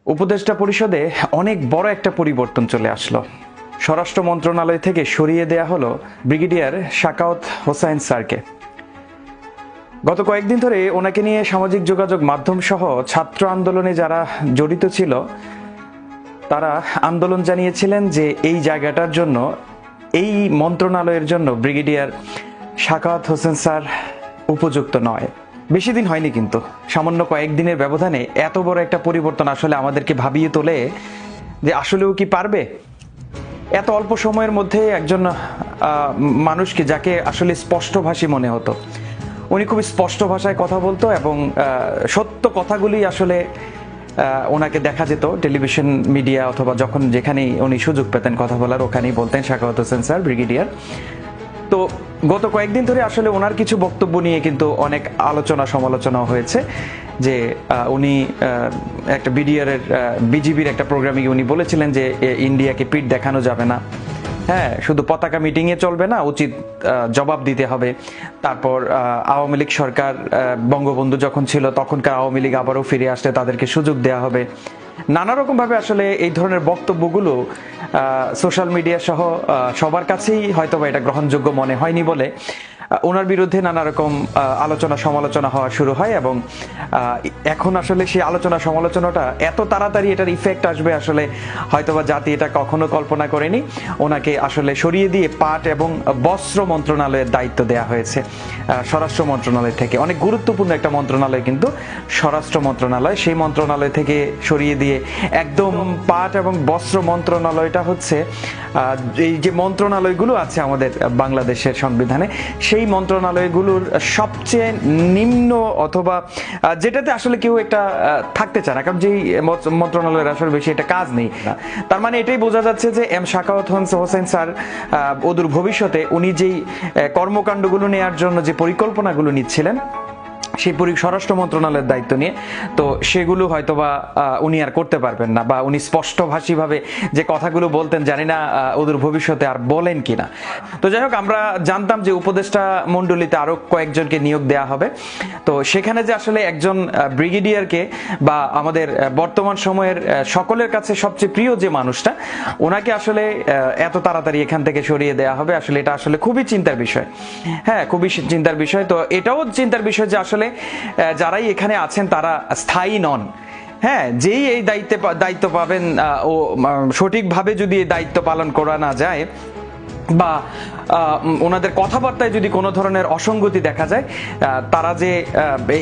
উপদেষ্টা পরিষদে অনেক বড় একটা পরিবর্তন চলে আসলো। স্বরাষ্ট্র মন্ত্রণালয় থেকে সরিয়ে দেয়া হলো ব্রিগেডিয়ার সাখাওয়াত হোসাইন স্যারকে। গত কয়েকদিন ধরে ওনাকে নিয়ে সামাজিক যোগাযোগ মাধ্যম সহ ছাত্র আন্দোলনে যারা জড়িত ছিল তারা আন্দোলন জানিয়েছিলেন যে এই জায়গাটার জন্য, এই মন্ত্রণালয়ের জন্য ব্রিগেডিয়ার সাখাওয়াত হোসেন স্যার উপযুক্ত নয়। বেশি দিন হয়নি, কিন্তু সামান্য কয়েকদিনের ব্যবধানে এত বড় একটা পরিবর্তন আসলে আমাদেরকে ভাবিয়ে তোলে যে আসলেও কি পারবে এত অল্প সময়ের মধ্যে একজন মানুষকে, যাকে আসলে স্পষ্টভাষী মনে হতো, উনি খুব স্পষ্ট ভাষায় কথা বলতো এবং সত্য কথাগুলি আসলে ওনাকে দেখা যেত টেলিভিশন মিডিয়া অথবা যখন যেখানেই উনি সুযোগ পেতেন কথা বলার, ওখানেই বলতেন সাখাওয়াত হোসেন স্যার ব্রিগেডিয়ার। তো গত কয়েকদিন ধরে আসলে ওনার কিছু বক্তব্য নিয়ে কিন্তু অনেক আলোচনা সমালোচনা হয়েছে যে উনি একটা বিজিবির একটা প্রোগ্রামে উনি বলেছিলেন যে ইন্ডিয়াকে পিঠ দেখানো যাবে না, হ্যাঁ, শুধু পতাকা মিটিংয়ে চলবে না, উচিত জবাব দিতে হবে। তারপর আওয়ামী লীগ সরকার, বঙ্গবন্ধু যখন ছিল তখনকার আওয়ামী লীগ আবারও ফিরে আসলে তাদেরকে সুযোগ দেওয়া হবে। নানা রকম ভাবে আসলে এই ধরনের বক্তব্যগুলো সোশ্যাল মিডিয়া সহ সবার কাছেই হয়তোবা এটা গ্রহণযোগ্য মনে হয়নি বলে ওনার বিরুদ্ধে নানা রকম আলোচনা সমালোচনা হওয়া শুরু হয় এবং এখন আসলে সেই আলোচনা সমালোচনাটা এত তাড়াতাড়ি এটার ইফেক্ট আসবে আসলে হয়তোবা জাতি এটা কখনো কল্পনা করেনি। ওনাকে আসলে সরিয়ে দিয়ে পাট এবং বস্ত্র মন্ত্রণালয়ের দায়িত্ব দেওয়া হয়েছে স্বরাষ্ট্র মন্ত্রণালয় থেকে। অনেক গুরুত্বপূর্ণ একটা মন্ত্রণালয় কিন্তু স্বরাষ্ট্র মন্ত্রণালয়, সেই মন্ত্রণালয় থেকে সরিয়ে দিয়ে একদম পাট এবং বস্ত্র মন্ত্রণালয়টা হচ্ছে এই যে মন্ত্রণালয়গুলো আছে আমাদের বাংলাদেশের সংবিধানে, সেই মন্ত্রণালয়গুলোর সবচেয়ে নিম্ন অথবা যেটাতে আসলে কেউ একটা থাকতে চায় না, কারণ যেই মন্ত্রণালয়ের আসলে বেশি একটা কাজ নেই। তার মানে এটাই বোঝা যাচ্ছে যে সাখাওয়াত হোসেন স্যার অদূর ভবিষ্যতে উনি যেই কর্মকাণ্ডগুলো নেওয়ার জন্য যে পরিকল্পনাগুলো নিচ্ছিলেন সেই স্বরাষ্ট্র মন্ত্রণালয়ের দায়িত্ব নিয়ে, তো সেগুলো হয়তোবা উনি আর করতে পারবেন না, বা উনি স্পষ্টভাষীভাবে যে কথাগুলো বলতেন জানি না অদূর ভবিষ্যতে আর বলেন কিনা। তো যাই হোক, আমরা জানতাম যে উপদেষ্টা মণ্ডলীতে আরো কয়েকজনকে নিয়োগ দেওয়া হবে। তো সেখানে যে আসলে একজন ব্রিগেডিয়ারকে বা আমাদের বর্তমান সময়ের সকলের কাছে সবচেয়ে প্রিয় যে মানুষটা, ওনাকে আসলে এত তাড়াতাড়ি এখান থেকে সরিয়ে দেওয়া হবে, আসলে এটা আসলে খুবই চিন্তার বিষয়। হ্যাঁ, খুবই চিন্তার বিষয়। তো এটাও চিন্তার বিষয় যে আসলে যারাই এখানে আছেন তারা স্থায়ী নন। হ্যাঁ, যেই এই দায়িত্ব পাবেন ও সঠিকভাবে যদি এই দায়িত্ব পালন করা না যায় বা ওনাদের কথাবার্তায় যদি কোনো ধরনের অসঙ্গতি দেখা যায়, তারা যে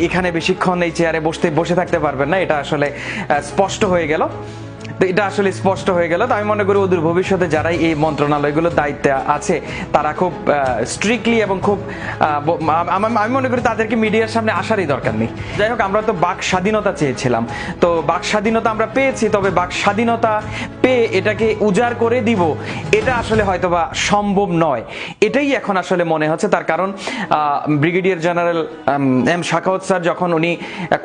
এখানে বেশিক্ষণ এই চেয়ারে বসে থাকতে পারবেন না, এটা আসলে স্পষ্ট হয়ে গেল। এটা আসলে স্পষ্ট হয়ে গেল। তো আমি মনে করি অদূর ভবিষ্যতে যারাই এই মন্ত্রণালয়গুলোর দায়িত্বে আছে তারা খুব স্ট্রিক্টলি এবং খুব আমি মনে করি তাদেরকে মিডিয়ার সামনে আসারই দরকার নেই। যাই হোক, আমরা তো বাক স্বাধীনতা চেয়েছিলাম, তো বাক স্বাধীনতা আমরা পেয়েছি, তবে বাক স্বাধীনতা পেয়ে এটাকে উজাড় করে দিব এটা আসলে হয়তোবা সম্ভব নয়, এটাই এখন আসলে মনে হচ্ছে। তার কারণ ব্রিগেডিয়ার জেনারেল সাখাওয়াত স্যার যখন উনি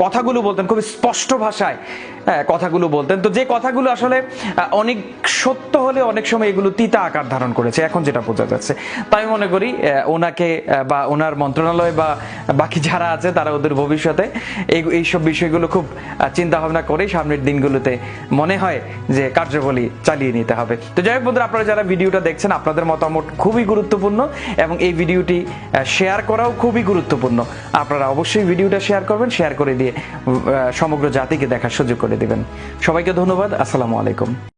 কথাগুলো বলতেন খুব স্পষ্ট ভাষায় কথাগুলো বলতেন, তো যে কথাগুলো আসলে অনেক সত্য হলে অনেক সময় এগুলো তিতা আকার ধারণ করেছে, এখন যেটা বোঝা যাচ্ছে। তাই মনে করি ওনাকে বা ওনার মন্ত্রণালয় বা বাকি যারা আছে তারা ওদের ভবিষ্যতে এইসব বিষয়গুলো খুব চিন্তা ভাবনা করে সামনের দিনগুলোতে মনে হয় যে কার্যবলী চালিয়ে নিতে হবে। তো যাই হোক বন্ধুরা, আপনারা যারা ভিডিওটা দেখছেন, আপনাদের মতামত খুবই গুরুত্বপূর্ণ এবং এই ভিডিওটি শেয়ার করাও খুবই গুরুত্বপূর্ণ। আপনারা অবশ্যই ভিডিওটা শেয়ার করবেন, শেয়ার করে দিয়ে সমগ্র জাতিকে দেখার সুযোগ করে দিবেন। সবাইকে ধন্যবাদ। আসসালামু আলাইকুম।